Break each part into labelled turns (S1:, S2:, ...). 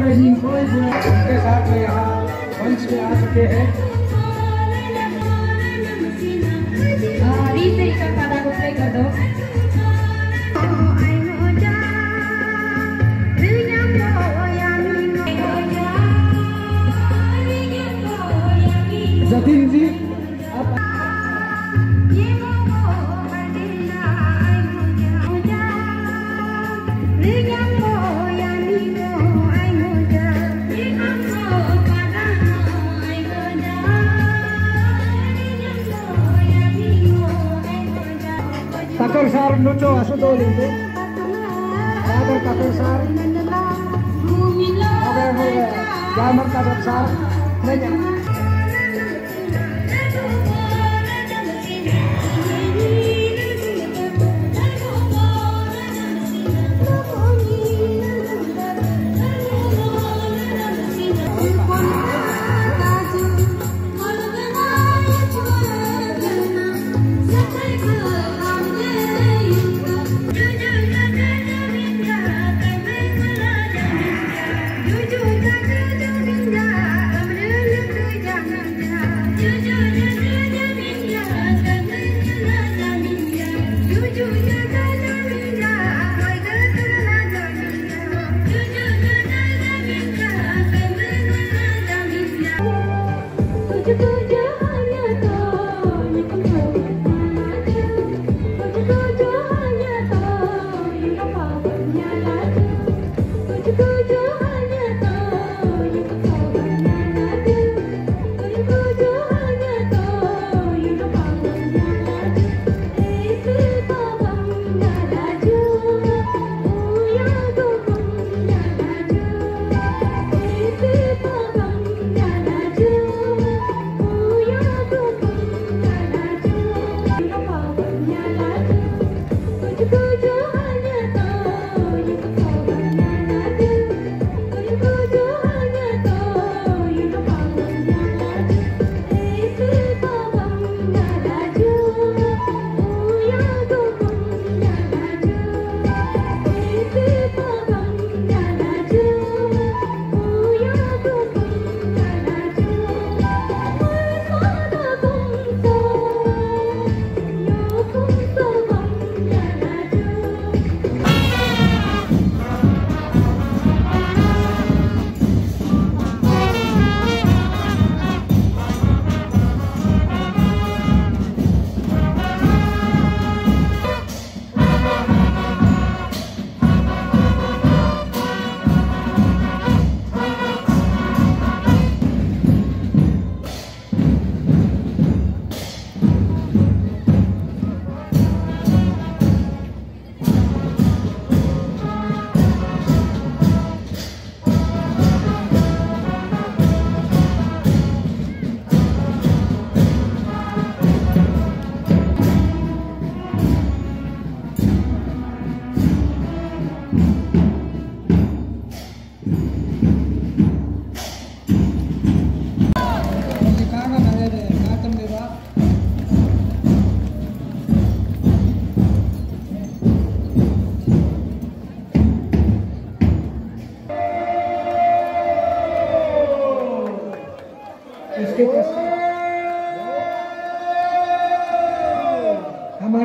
S1: उनके साथ में यहाँ मंच में आ चुके हैं।
S2: खाना को प्ले कर दो।
S1: जतीन जी Kakor Sar Nucho Asudo Lindu Kakor Kakor Sar Oke Jamar Kakor Sar Nanya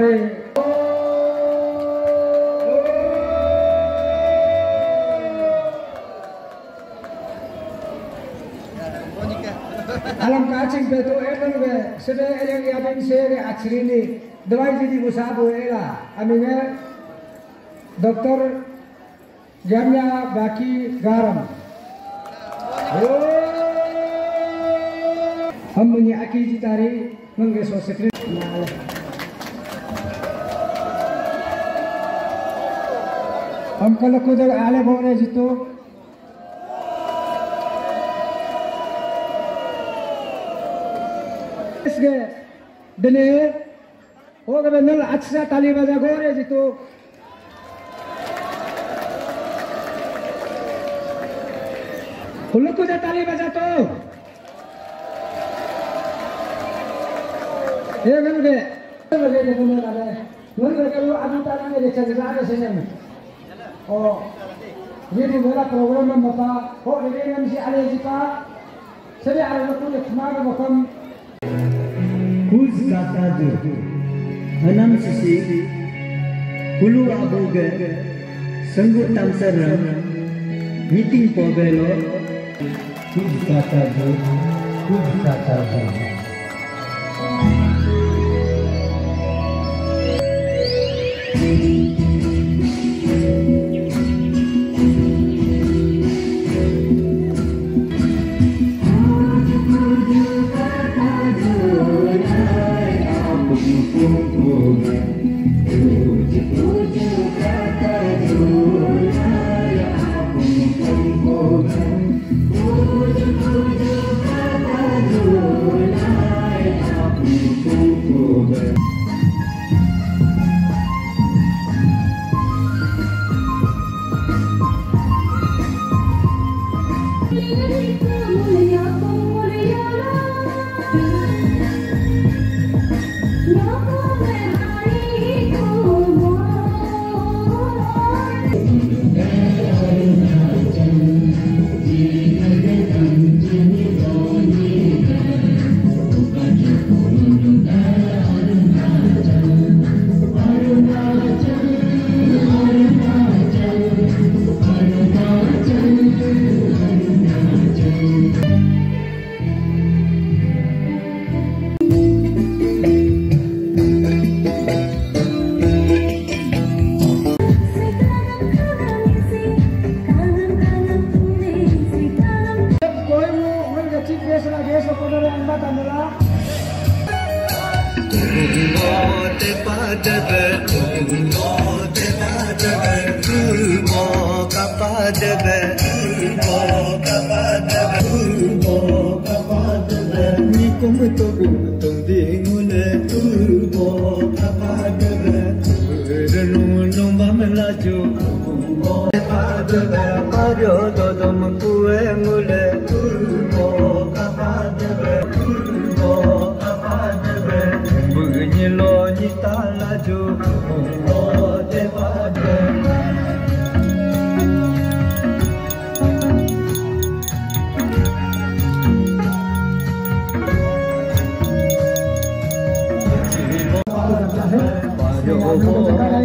S1: Mare. Alam kacing betul eleng be, sedang eleng yang seri akhir ini, dawai jadi busabu ela, aminnya dokter jamnya baki garam. हम मुझे आकी जी तारी मंगे सो secret हम कल को जग आले बोले जितो इसके दिने हो गए नल अच्छा ताली बजा गोरे जितो हुल्लू को जा ताली बजा तो ये गए लगे देखो मेरा है मन लगे वो अभी ताली में देखा जा रहा है में और ये भी मेरा प्रोग्राम में बता हो लगे हम से आले जी का सभी आले लोग को हमारा मकाम
S2: कुछ कथा जो हनम सिसी हुलू आबोगे संगु तमसर मीटिंग पोगेलो कुछ कथा जो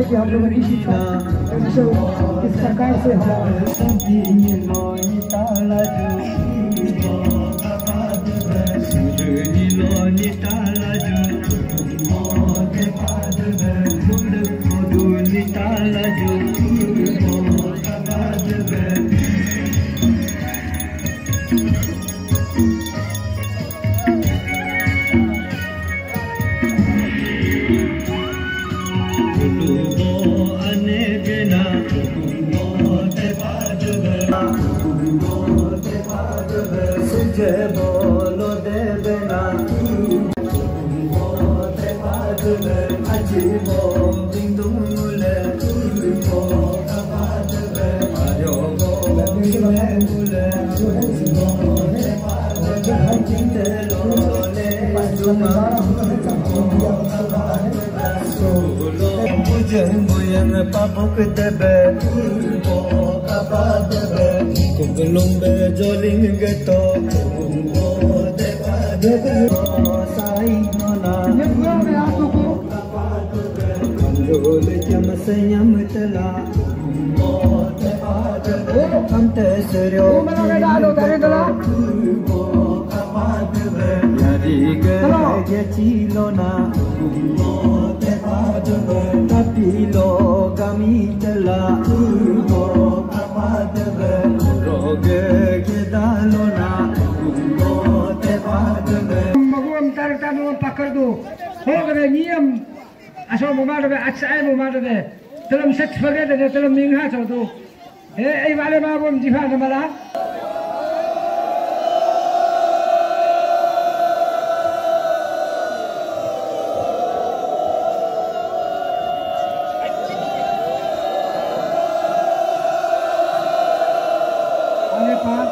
S1: कि हम लोग इस सरकार से
S2: Pabuk debe, kurbo kaba debe, kuglumbe joling geto, kurbo deba debe, sai mana,
S1: ये पूरा मैं आपको
S2: kaba debe.
S1: asal mama ada, asal mama ada, dalam set sebagai ada, dalam mingha tu. Wala mabum jihad malah. Oleh pas,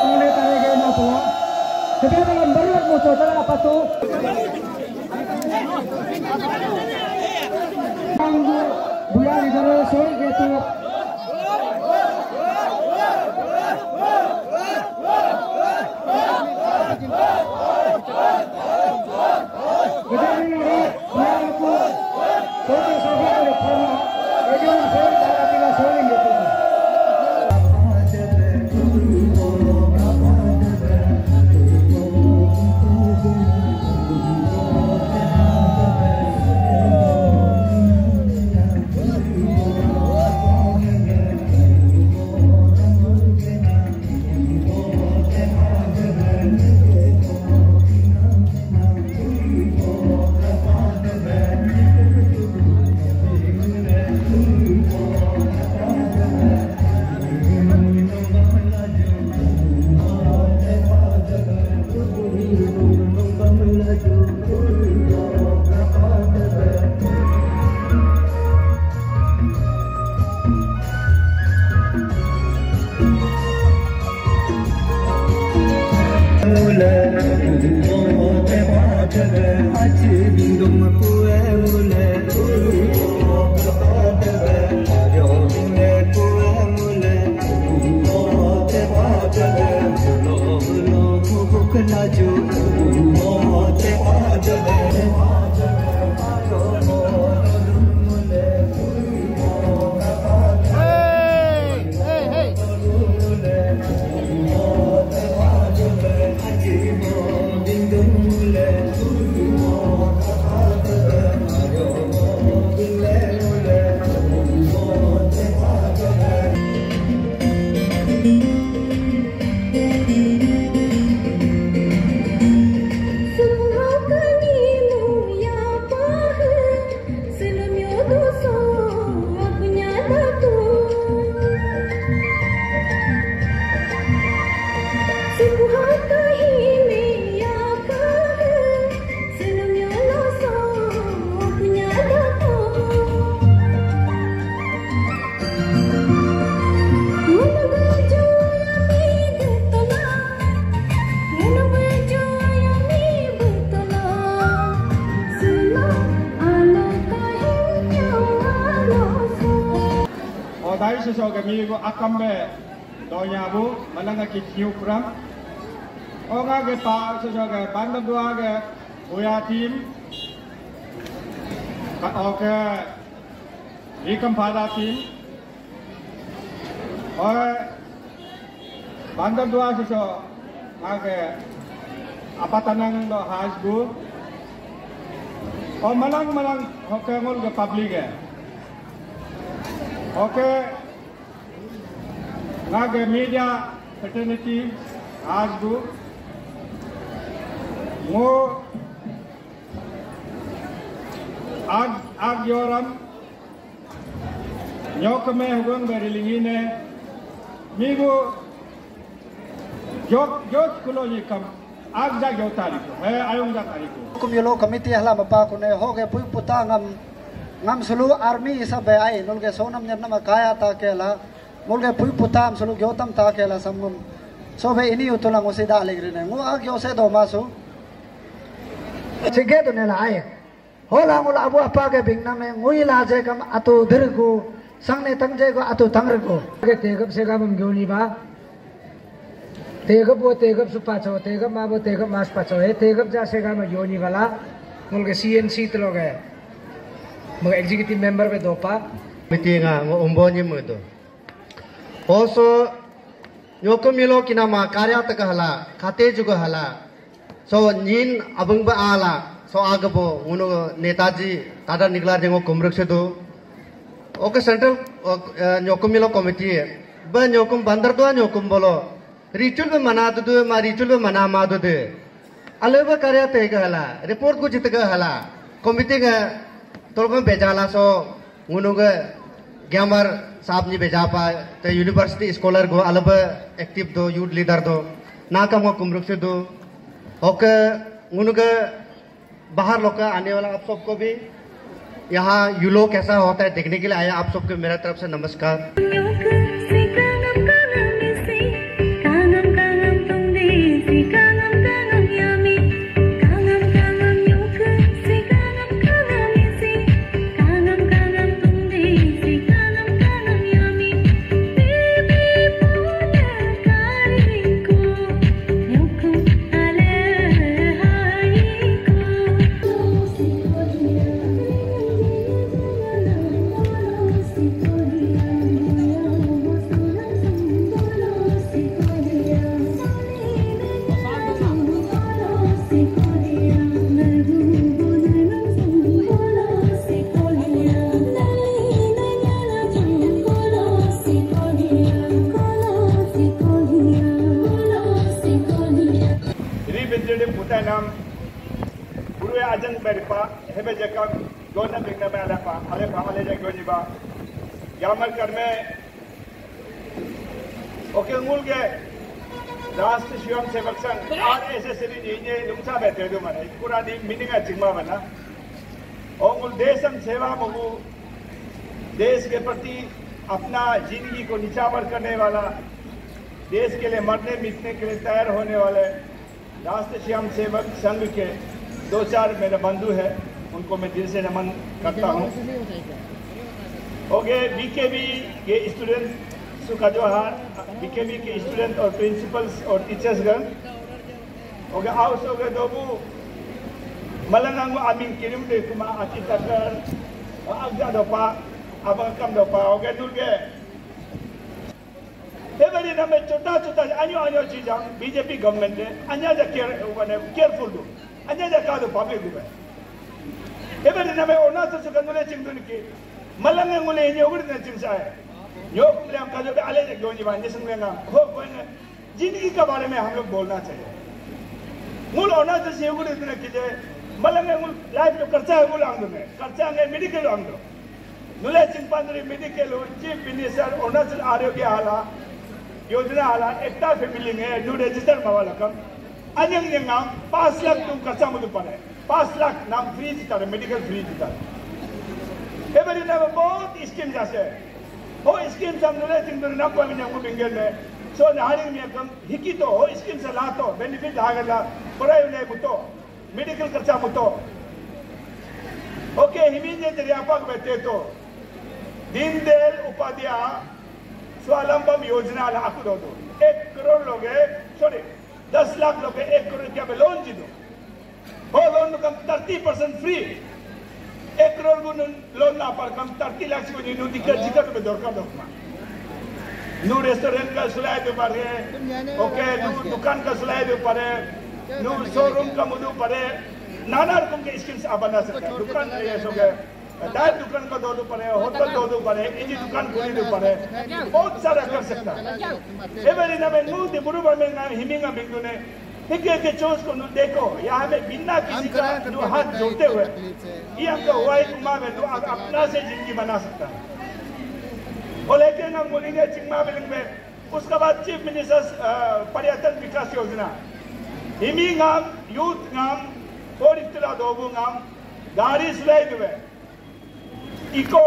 S1: oleh tarik ke mana tu? Sebab dalam berulat musuh dalam apa tu? Anggu bulan di dalam soal itu. Dari sesuatu kami itu akan berdoa bu, malah kita nyukram. Orang ke pak sesuatu bandar dua ke boya tim, ke ikam pada tim. Bandar dua sesuatu ke apa tanang do hasbu. Malang ke ngul ke public ke. Oke, ngage media fraternity hasbu, mo ag yoram, nyokme hugon berilingine, migo jok koloni kam ag jag yotariku, ayong jag tariku.
S3: Kumilo committee hla mapa kune hoge pui putangam ngam sulu army sabe ai nolge sonam nyam nama kaya ta kela mulge pui putam sulu gyotam ta kela samum sobe ini utulang usida alegrine ngu agyo se do masu chige to nela ai hola mul abu apa ke bingna me ngui la je kam atu dirgu sangne tangje go atu tangrgo ke tegap se gam gyoni ba tegap bo tegap supa cho tegap ma bo tegap mas pa cho he tegap ja se gam gyoni wala mulge CNC to loge mga executive member be dopa
S4: miti nga ngo umbonye mo to ओसो योको मिलो किनामा कार्या तक हला खाते जुग हला सो नीन अबंग बा आला सो आगबो उनो नेताजी तादा निकला जेंगो कुमरक से दो ओके सेंट्रल योको मिलो कमिटी ब योकुम बंदर दो योकुम बोलो रिचुअल में मना दो मा रिचुअल में मना मा दो दे अलग कार्या ते हला रिपोर्ट को जित हला कमिटी का तोड़ बेचाला सो उनो के ग्यामर साहब ने बेचा पा तो यूनिवर्सिटी स्कॉलर को अलग एक्टिव दो यूथ लीडर दो ना कम को कुमरुक से दो ओके उनके बाहर लोग आने वाला आप सबको भी यहाँ यूलो कैसा होता है देखने के लिए आया आप सबको मेरा तरफ से नमस्कार।
S5: राष्ट्रीय स्वयं सेवक संघ RSS लुंसा बैठे मैंने पूरा मीनिंग चिंगा बना और देशम सेवा मगु देश के प्रति अपना जिंदगी को निछावर करने वाला देश के लिए मरने मिटने के लिए तैयार होने वाले राष्ट्रीय स्वयं सेवक संघ के 2-4 मेरे बंधु हैं उनको मैं दिल से नमन करता हूँ। ओके BKB के स्टूडेंट सुखा जोहार BKB के स्टूडेंट और प्रिंसिपल्स और टीचर्स गण ओके आओ सोगे दोबू मलंगांगो आमिंग किरिम दे कुमा आची तकर अगजा दोपा अब कम दोपा ओके दुर्गे एवरी ना में छोटा अन्यो चीज बीजेपी गवर्नमेंट ने अन्य जा केयरफुल दो अन्य जा का दो पब्लिक दो एवरी ना में ओना से सुकंदुले चिंगदुन की मलंगांगुले ये उगड़ ने चिंसा है यो कुमले हम का जो आले जे गोनी बांधे संगलेंगा हो कोई जिंदगी के बारे में हम लोग बोलना चाहिए मूल ओना से सेवुड़ इतने कीजे मलंगांगुल लाइफ जो खर्चा है मूल आंगो में खर्चा है मेडिकल आंगो नुले चिंपांदरी मेडिकल चीफ मिनिस्टर अरुणाचल आरोग्य आला योजना आला एकता फैमिली में न्यू रजिस्टर मावाला कम अन्यंग नाम 5 लाख तुम खर्चा मुझे पड़े 5 लाख नाम फ्री जीता मेडिकल फ्री जीता एवरी ना बहुत स्कीम जैसे हो स्कीम सब नुले चिंतन ना कोई नहीं हमको बिंगल में सो नारिंग में कम हिकी तो हो स्कीम से ला तो बेनिफिट आगला पढ़ाई उन्हें मुतो मेडिकल खर्चा मुतो ओके हिमीन जे दरियापाक बैठे तो दीनदयाल उपाध्याय स्वावलंबन योजना लागू दो 1 करोड़ लोग सॉरी 10 लाख लोग 1 करोड़ रुपया में लोन जी दो हो लोन कम 30% फ्री 1 करोड़ को लोन ना पर कम 30 लाख को नीनू दिक्कत जिक्र में दौर का दोकमा नू रेस्टोरेंट का सुलाए दो पारे ओके नू दुकान का सुलाए दो पारे नू शोरूम का मुदू पारे नाना रकम के स्कीम्स आप बना सकते हैं दुकान ये सो गए दाल दुकान का दो पड़े होटल दो पड़े इजी दुकान खोली दो पड़े बहुत सारा कर सकता है एवरी ना में नू दे बुरु में ना हिमिंगा बिंदु ने देखिए के चोस को देखो यहाँ में बिना किसी का दो हाथ जोड़ते हुए ये हमको हुआ कुमा में तो अपना से जिंदगी बना सकता है और लेकिन हम बोलेंगे चिंगमा बिलिंग में उसके बाद चीफ मिनिस्टर पर्यटन विकास योजना हिमी नाम यूथ नाम और इतना दोगु नाम गाड़ी सुलाई दुबे इको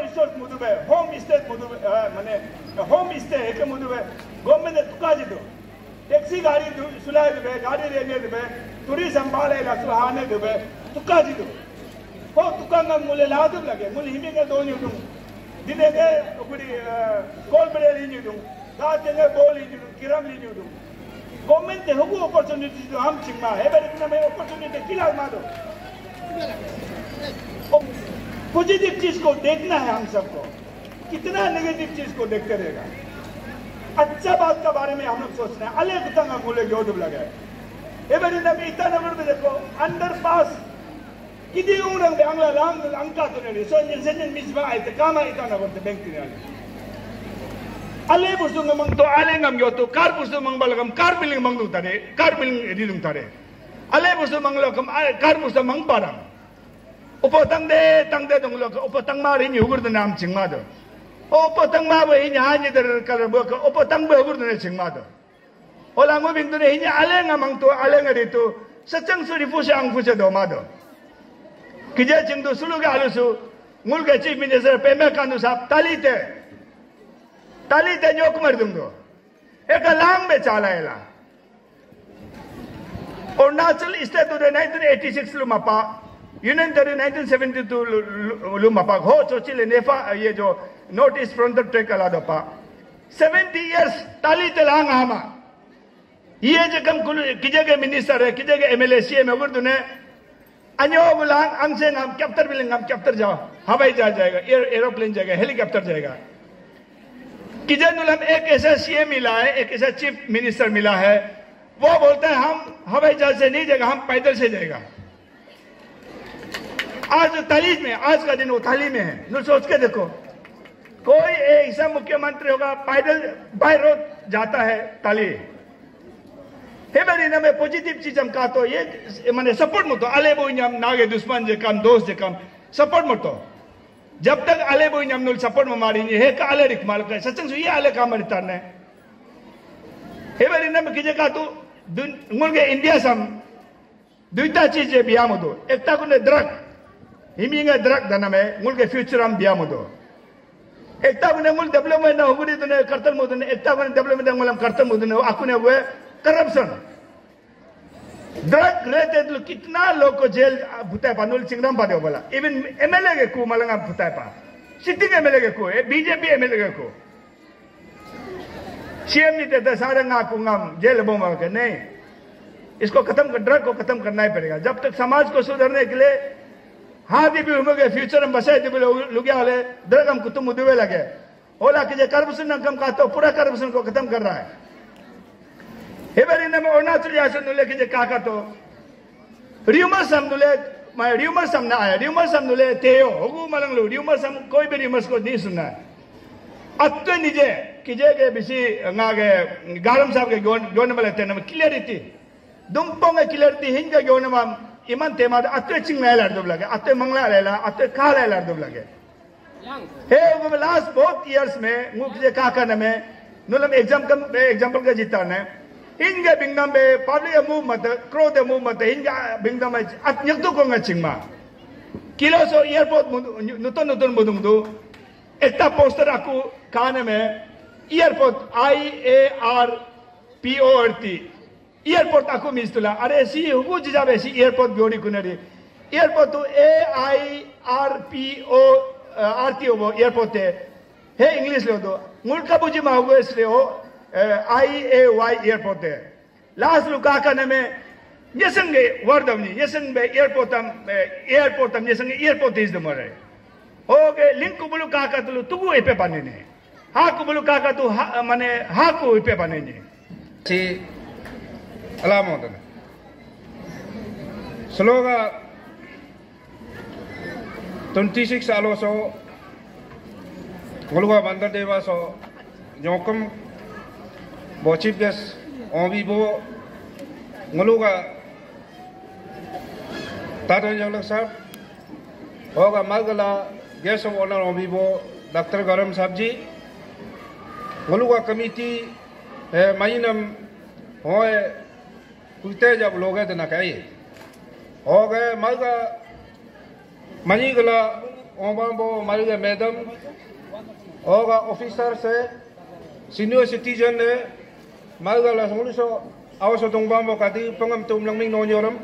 S5: रिसोर्स मुदुबे होम स्टे मुदुबे माने होम स्टे एक मुदुबे गवर्नमेंट ने तुकाजी दो टैक्सी गाड़ी सुलाए दुबे गाड़ी रेने दुबे टूरिज्म संभाले ला सुहाने दुबे तुकाजी दो हो तुकांगा मुले लादु लगे मुले हिमिंगे दो न्यू दुम दिने के कुड़ी कॉल बड़े न्यू दुम दाते के बोल न्यू दुम किरम न्यू दुम गवर्नमेंट ने होगु अपॉर्चुनिटी तो हम चिंगमा है बड़े इतना में अपॉर्चुनिटी किला मा दो पॉजिटिव चीज को देखना है हम सबको कितना नेगेटिव चीज को देखते रहेगा अच्छा बात का बारे में हम लोग सोच रहे हैं अले कुतंगा मूले जो डूब लगा है ये बड़ी नबी ईटानगर में देखो अंडरपास किदी उड़ंग अंगला लांग अंका तो नहीं सो इंजन मिसबा आए थे काम ईटानगर ते बैंक ने अले बुसु ngomong to ale ngam yo to kar busu mangbalagam kar biling manglu tare kar biling ridung tare ale busu manglokam kar busu mangparang upo tangde dong lok upo tangma ri nyugur de nam chingma do upo tangma ba inya hani der kar bo ko upo tangba ugur de chingma do ola ngo bin de inya ale ngamang to ale ngari to sachang suri fu sang fu do ma do kije ching do suluga alusu mulga chief minister peme kanu sap talite nyok mar dungo eka lang be chala ela Arunachal state to 1986 lumapa Union Territory 1972 lumapa ho chochile nefa ye jo notice from the trek ala dopa 70 years talite lang hama ye je kam kije ke minister hai kije ke MLA CM agur dune anyo gulang angse ngam captain bilingam captain jao हवाई जहाज जाएगा aeroplane जाएगा helicopter जाएगा किजनुलम एक ऐसा CM मिला है एक ऐसा चीफ मिनिस्टर मिला है वो बोलता है हम हवाई जहाज से नहीं जाएगा हम पैदल से जाएगा आज तालीम में आज का दिन वो तालीम में है नो सोच के देखो कोई ऐसा मुख्यमंत्री होगा पैदल बाय रोड जाता है ताली हेबरी में पॉजिटिव चीज हम कहा तो ये माने सपोर्ट मतो अले बोई हम नागे दुश्मन जे काम दोस्त जे काम सपोर्ट मतो जब तक आले बोई नमनुल सपोर्ट में मारी नहीं है का आले रिक मालूम है सच्चंग सुई आले काम मरता ने हे बारी नम किजे का तू मुल्के इंडिया सम दुईटा चीज है बिया मुदो एक ता कुने ड्रग हिमिंगा ड्रग दना में मुल्के फ्यूचर हम बिया मुदो एक ता कुने मुल्क डेवलपमेंट ना होगुरी तो ने करतल मुदो ने एक ता कुने डेवलपमेंट मुलम करतल मुदो ने आकुने हुए करप्शन ड्रग रहते तो कितना लोग को जेल भुताई पा नुल चिंगराम पा दे बोला इवन एमएलए के को मलंगा भुताई पा सिटिंग एमएलए के को बीजेपी एमएलए के को सीएम जी देते सारे कुंगम जेल बोमा के नहीं इसको खत्म कर ड्रग को खत्म करना ही पड़ेगा जब तक समाज को सुधारने के लिए हाथी भी उमगे फ्यूचर में बसे भी लुगिया वाले ड्रग हम कुतुम मुदुवे लगे ओला कि करप्शन कम का तो पूरा करप्शन को खत्म कर रहा है हेबरी ने अरुणाचल यासन नुले कि काका तो र्यूमर्स हम नुले र्यूमर्स हम ना आया र्यूमर्स हम नुले तेयो होगु मलंगलु र्यूमर्स हम कोई भी र्यूमर्स को नहीं सुनना है अत्ते निजे किजे के बिसी ngaगे गारम साहब के गोन मले तेन क्लियरिटी दुमपोंग क्लियरिटी हिंग गोन मा इमान तेमा अत्ते चिंग लार दब लगे अत्ते मंगला लेला अत्ते खा लार दब लगे हे वो लास्ट बहुत इयर्स में मुझे काका ने में नुलम एग्जांपल का जीता ने हिंगे बिंगनम बे पब्लिक मूवमेंट क्रो द मूवमेंट हिंगा बिंगनम अत यक्तु को ngचिंगमा किलो सो एयरपोर्ट नुतन मुदुंग दु एकटा पोस्टर आकु काने में एयरपोर्ट IARPORT एयरपोर्ट आकु मिस्तुला अरे सी हुगु जिजाबे सी एयरपोर्ट गोडी कुनरी एयरपोर्ट तो AIRPORT एयरपोर्ट है इंग्लिश ले दो मुल्का बुजी मा हुगु इसलिए हो IAY एयरपोर्ट है लास्ट लुका करने में ये संगे वर्डमनी ये संगे एयरपोर्ट हम ये संगे एयरपोर्ट इस दमर है ओके लिंक कुबलु काका तुलु तुगु एपे पाने ने हा कुबलु काका तु माने हा को एपे पाने ने
S6: ची अलामत स्लोगा 26 सालों सो गोलुगा बंदर देवा सो जोकम बो चीफ गेस्ट ओबी बो गोलुगा तातो जंगलक साहब होगा मालगला गेस्ट ऑफ ऑनर ओबी बो डॉक्टर गरम साहब जी गोलुगा कमिटी माइनम होए कुते जब लोग है तो ना कहीं हो गए मालगा मनी गला ओबाम्बो मालगा मैडम होगा ऑफिसर से सीनियर सिटीजन है मालगा ला सोलुसो आवसो तोंबाम्बो कादी Pangam तुमलंगमिंग नोन्योरम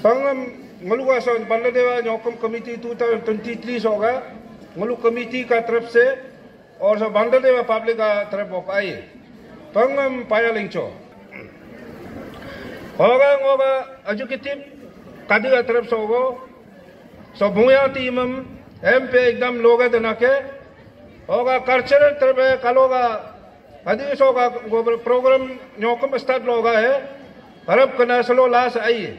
S6: Pangam ngoluga so banladewa nyokom committee 2023 होगा ngolu कमिटी का तरफ से और so banladewa पब्लिक का तरफ होकाई पंगम पाया लिंचो होगा एजुकेटिव कादी का तरफ से होगो सो भूया टीमम एम पे एकदम लोग है दना के होगा कल्चरल तरफ है कलोगा Adi so ka program nyokum start loga hai. Harap kana selo las ai.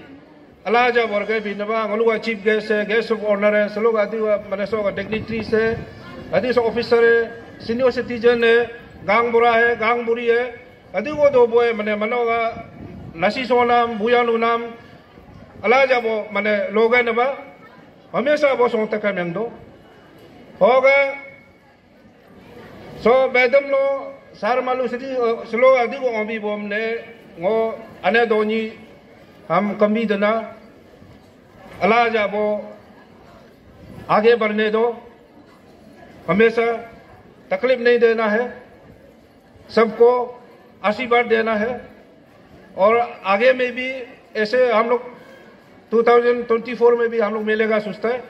S6: Alaja warga binaba ngolua chief guest है, guest of honor है, सलोग आदि मने सो dignitaries है, आदि सो officer है, senior citizen है, gang bura है, gang buri है, आदि वो दो बोए मने मनोगा नशी सोनाम, बुयानु नाम, alaja वो मने लोग है नबा, हमेशा वो सोंगता कर मेंदो, होगा, सो मैडम लो सार मालू सिटी सलोग आदि वो अभी वो हमने वो अने दोनी हम कमी देना अल्लाह जा वो आगे बढ़ने दो हमेशा तकलीफ नहीं देना है सबको आशीर्वाद देना है और आगे में भी ऐसे हम लोग 2024 में भी हम लोग मिलेगा सोचता है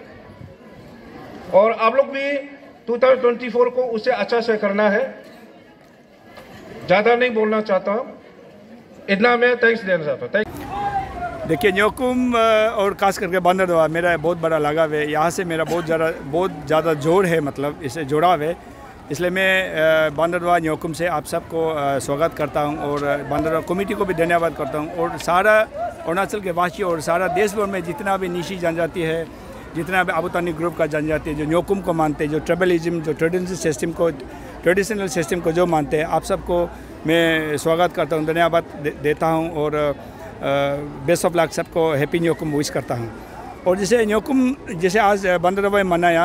S6: और आप लोग भी 2024 को उससे अच्छा से करना है ज़्यादा नहीं बोलना चाहता हूँ इतना मैं थैंक्स देना चाहता हूँ।
S7: देखिए न्योकुम और खास करके बंदरदवा मेरा बहुत बड़ा लगाव है। यहाँ से मेरा बहुत ज़्यादा जोड़ है, मतलब इससे जुड़ाव है। इसलिए मैं बंदरदवा न्योकुम से आप सबको स्वागत करता हूँ और बंदरदवा कमेटी को भी धन्यवाद करता हूँ और सारा अरुणाचल के वासी और सारा देश भर में जितना भी निशी जनजाति है, जितना भी आबूतानी ग्रुप का जनजाति है जो न्योकुम को मानते हैं, जो ट्राइबलिज्म, जो ट्रेडिशनल सिस्टम को जो मानते हैं, आप सबको मैं स्वागत करता हूँ, धन्यवाद देता हूँ और बेस्ट ऑफ लक सबको हैप्पी न्योकुम विश करता हूँ। और जैसे न्योकुम जैसे आज बंदरदवा मनाया,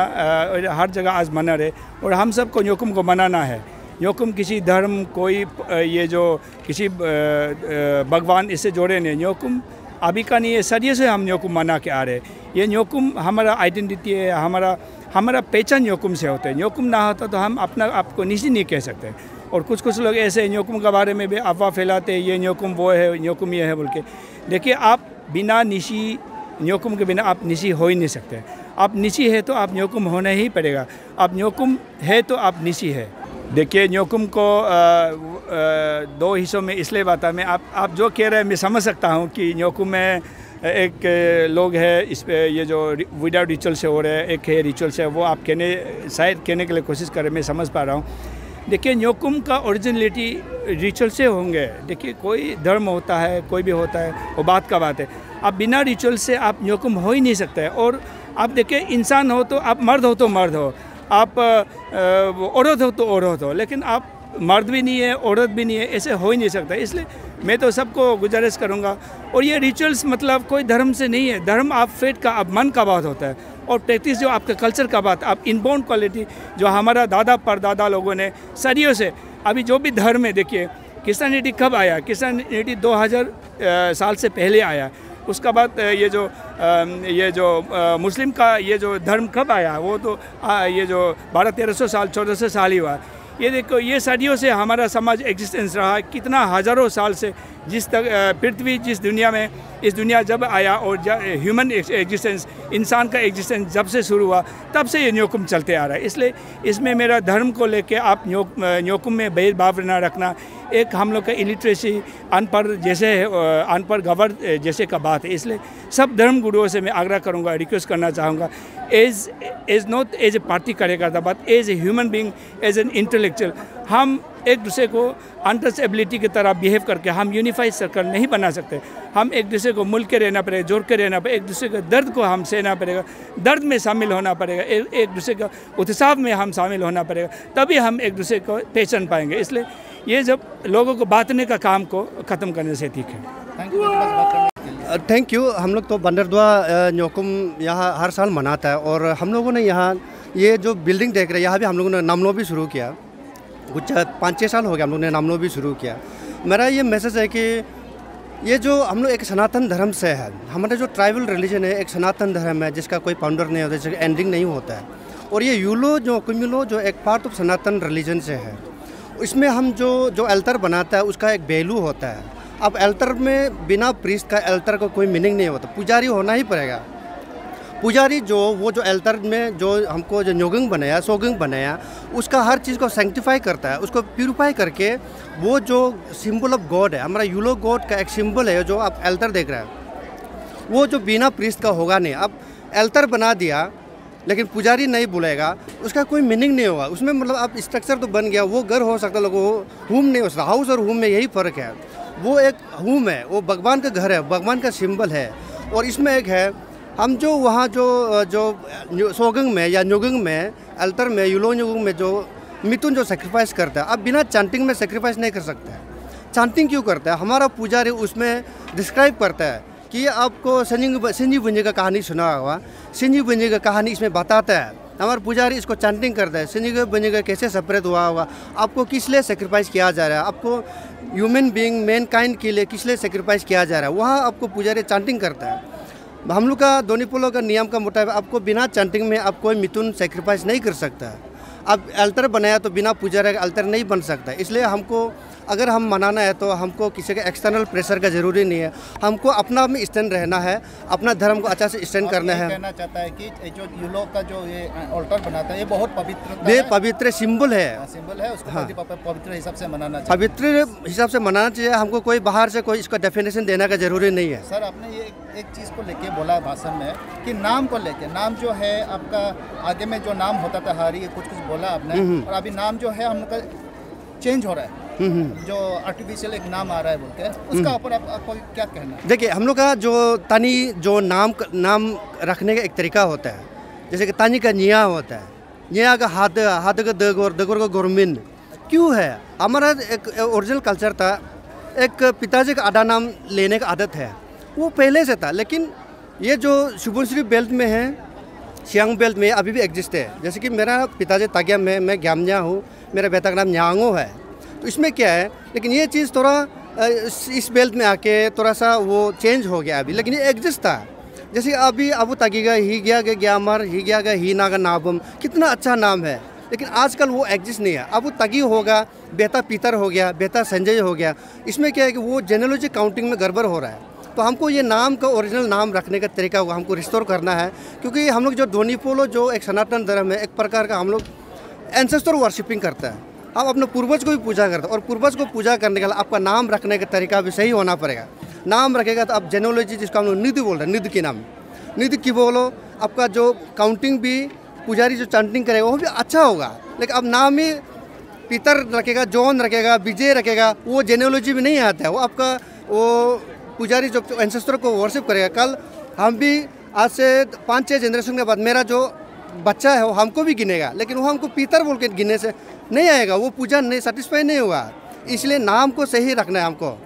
S7: हर जगह आज मना रहे और हम सबको न्योकुम को मनाना है। न्योकुम किसी धर्म कोई ये जो किसी भगवान इससे जोड़े नहीं, न्योकुम अभी का नहीं है, सदियों से हम न्योकुम मना के आ रहे। ये न्योकुम हमारा आइडेंटिटी है, हमारा पहचान न्योकुम से होता है। न्योकुम ना होता तो हम अपना आपको निजी नहीं कह सकते। और कुछ लोग ऐसे न्योकुम के बारे में भी अफवाह फैलाते हैं, ये न्योकुम वो है, न्योकुम ये है बोल के। देखिए आप बिना निशी न्योकुम के बिना आप निशी हो ही नहीं सकते। आप निशी है तो आप न्योकुम होना ही पड़ेगा, आप न्योकुम है तो आप निशी है। देखिए न्योकुम को दो हिस्सों में इसलिए बात मैं आप जो कह रहे हैं मैं समझ सकता हूँ कि न्योकुम में एक लोग है इस पे ये जो विदाउट रिचुअल से हो रहे हैं, एक है रिचुअल से, वो आप शायद कहने के लिए कोशिश कर रहे हैं, मैं समझ पा रहा हूँ। देखिए न्योकुम का ओरिजिनलिटी रिचुअल से होंगे। देखिए कोई धर्म होता है, कोई भी होता है, वो बात का बात है। आप बिना रिचुअल से आप न्योकुम हो ही नहीं सकते। और आप देखिए इंसान हो तो आप मर्द हो तो मर्द हो, आप औरत हो तो औरत हो, लेकिन आप मर्द भी नहीं है औरत भी नहीं है, ऐसे हो ही नहीं सकता। इसलिए मैं तो सबको गुजारिश करूँगा। और ये रिचुअल्स मतलब कोई धर्म से नहीं है, धर्म आप फेट का आप मन का बात होता है और प्रैक्टिस जो आपका कल्चर का बात, आप इनबॉर्न क्वालिटी जो हमारा दादा परदादा लोगों ने सदियों से अभी जो भी धर्म है। देखिए क्रिश्चियनिटी कब आया, क्रिश्चियनिटी 2000 साल से पहले आया। उसका बाद ये जो मुस्लिम का ये जो धर्म कब आया, वो तो ये जो 1200-1300 साल 1400 साल ही हुआ। ये देखो ये सदियों से हमारा समाज एग्जिस्टेंस रहा, कितना हज़ारों साल से जिस तक पृथ्वी जिस दुनिया में इस दुनिया जब आया और ह्यूमन एग्जिस्टेंस इंसान का एग्जिस्टेंस जब से शुरू हुआ तब से ये न्योकुम चलते आ रहा है। इसलिए इसमें मेरा धर्म को लेके आप न्योकुम में भेदभाव ना रखना। एक हम लोग का इलिटरेसी अनपढ़ जैसे अनपढ़ गवर जैसे का बात है। इसलिए सब धर्म गुरुओं से मैं आग्रह करूंगा, रिक्वेस्ट करना चाहूँगा, as not as a party कार्यकर्ता but as a human being, as an intellectual, हम एक दूसरे को अनटचेबिलिटी की तरह बिहेव करके हम यूनिफाइड सर्कल नहीं बना सकते। हम एक दूसरे को मिल के रहना पड़ेगा, जोड़ के रहना पड़ेगा, एक दूसरे के दर्द को हम सहना पड़ेगा, दर्द में शामिल होना पड़ेगा, एक दूसरे का उत्साह में हम शामिल होना पड़ेगा, तभी हम एक दूसरे को पहचान पाएंगे। इसलिए ये जब लोगों को बांटने का काम को ख़त्म करने से ठीक है।
S4: Thank you. हम लोग तो बंदरदवा न्योकुम यहाँ हर साल मनाता है और हम लोगों ने यहाँ ये जो बिल्डिंग देख रहे हैं यहाँ भी हम लोगों ने नामलो भी शुरू किया। कुछ 5-6 साल हो गया हम लोग ने नामलो भी शुरू किया। मेरा ये मैसेज है कि ये जो हम लोग एक सनातन धर्म से है, हमारा जो ट्राइबल रिलीजन है एक सनातन धर्म है जिसका कोई फाउंडर नहीं होता, जिसका एंडिंग नहीं होता है। और ये यूलो जो कुमिलो जो एक पार्ट ऑफ सनातन रिलीजन से है, इसमें हम जो एल्टर बनाता है उसका एक वैल्यू होता है। अब एल्टर में बिना प्रीस्ट का एल्टर का कोई मीनिंग नहीं होता, पुजारी होना ही पड़ेगा। पुजारी वो जो एल्टर में जो हमको जो न्योगंग बनाया, सोगंग बनाया, उसका हर चीज़ को सेंक्टिफाई करता है, उसको प्यूरिफाई करके वो जो सिंबल ऑफ गॉड है, हमारा यूलो गॉड का एक सिंबल है जो आप एल्टर देख रहे हैं, वो जो बिना प्रीस्ट का होगा नहीं। अब एल्टर बना दिया लेकिन पुजारी नहीं बोलेगा, उसका कोई मीनिंग नहीं होगा उसमें। मतलब आप स्ट्रक्चर तो बन गया, वो घर हो सकता है, लोगों होम नहीं हो सकता। हाउस और होम में यही फ़र्क है। वो एक होम है, वो भगवान का घर है, भगवान का सिंबल है। और इसमें एक है, हम जो वहाँ जो सोगंग में या न्योगंग में, अल्तर में, युलोन्योगंग में जो मिथुन जो सेक्रीफाइस करता है, आप बिना चांटिंग में सेक्रीफाइस नहीं कर सकते। चांटिंग क्यों करता है? हमारा पुजारी उसमें डिस्क्राइब करता है कि आपको संजीव बुंजी का कहानी सुना होगा। संजीव बुंजी का कहानी इसमें बताता है। हमारा पुजारी इसको चांटिंग करता है, संजीव बुंजी का कैसे सेपरेट हुआ होगा, आपको किस लिए सेक्रीफाइस किया जा रहा है, आपको ह्यूमन बीइंग मैन काइंड के लिए किस लिए सेक्रीफाइस किया जा रहा है, वहाँ आपको पुजारी चांटिंग करता है। हम लोग का दोनीपोलो का नियम का मुताबिक आपको बिना चांटिंग में आप कोई मिथुन सेक्रीफाइस नहीं कर सकता। अब अल्तर बनाया तो बिना पुजारी का अल्तर नहीं बन सकता। इसलिए हमको अगर हम मनाना है तो हमको किसी के एक्सटर्नल प्रेशर का ज़रूरी नहीं है। हमको अपना में स्टैंड रहना है, अपना धर्म को अच्छा से स्टैंड करना है।
S8: कहना चाहता है कि जो यूलो का जो ये ऑल्टर बनाता है ये बहुत पवित्र,
S4: ये पवित्र सिंबल है,
S8: सिंबल है, उसको पवित्र हिसाब से मनाना चाहिए।
S4: पवित्र हिसाब से मनाना चाहिए। हमको कोई बाहर से कोई इसका डेफिनेशन देने का जरूरी नहीं है।
S8: सर, आपने ये एक चीज़ को लेके बोला भाषण में कि नाम को लेके, नाम जो है आपका आगे में जो नाम होता था हारी, कुछ बोला आपने, और अभी नाम जो है हम लोग का चेंज हो रहा है, जो आर्टिफिशियल एक नाम आ रहा है बोल के, उसका ऊपर आपको क्या कहना है?
S4: देखिए, हम लोग का जो तानी जो नाम रखने का एक तरीका होता है, जैसे कि तानी का निया होता है, निया का हाथ का दगोर का गोरमिन क्यों है? हमारा एक ओरिजिनल कल्चर था, एक पिताजी का आधा नाम लेने का आदत है, वो पहले से था। लेकिन ये जो सुबनसिरी बेल्ट में है, सियांग बेल्ट में अभी भी एग्जिस्ट है। जैसे कि मेरा पिताजी ताग्याम है, मैं ग्यामन्या हूँ, मेरा बेटा का नाम न्यांगो है, तो इसमें क्या है? लेकिन ये चीज़ थोड़ा इस बेल्ट में आके थोड़ा सा वो चेंज हो गया अभी, लेकिन ये एग्जिस्ट था। जैसे अभी अबू तागिगा ही गया ग्यामर ही गया ही नागा नाबम, कितना अच्छा नाम है, लेकिन आजकल वो एग्जिस्ट नहीं है। अबू तगी होगा, बेटा पीतर हो गया, बेटा संजय हो गया। इसमें क्या है कि वो जेनेलॉजी काउंटिंग में गड़बड़ हो रहा है। तो हमको ये नाम का ओरिजिनल नाम रखने का तरीका होगा, हमको रिस्टोर करना है। क्योंकि हम लोग जो दोनीपोलो जो एक सनातन धर्म है, एक प्रकार का हम लोग एंसेस्टर वर्शिपिंग करता है। आप अपने पूर्वज को भी पूजा करते हैं, और पूर्वज को पूजा करने के लिए आपका नाम रखने का तरीका भी सही होना पड़ेगा। नाम रखेगा तो आप जेनोलॉजी, जिसको हम लोग निधि बोल रहे हैं, निधि के नाम निधि की बोलो, आपका जो काउंटिंग भी पुजारी जो चांटिंग करेगा वो भी अच्छा होगा। लेकिन अब नाम ही पीतर रखेगा, जॉन रखेगा, विजय रखेगा, वो जेनोलॉजी भी नहीं आता है। वो आपका वो पुजारी जो एंसेस्टर को वर्शिप करेगा। कल हम भी आज से 5-6 जनरेशन के बाद मेरा जो बच्चा है वो हमको भी गिनेगा, लेकिन वो हमको पीतर बोल के गिनने से नहीं आएगा, वो पूजा नहीं सेटिस्फाई नहीं होगा। इसलिए नाम को सही रखना है हमको।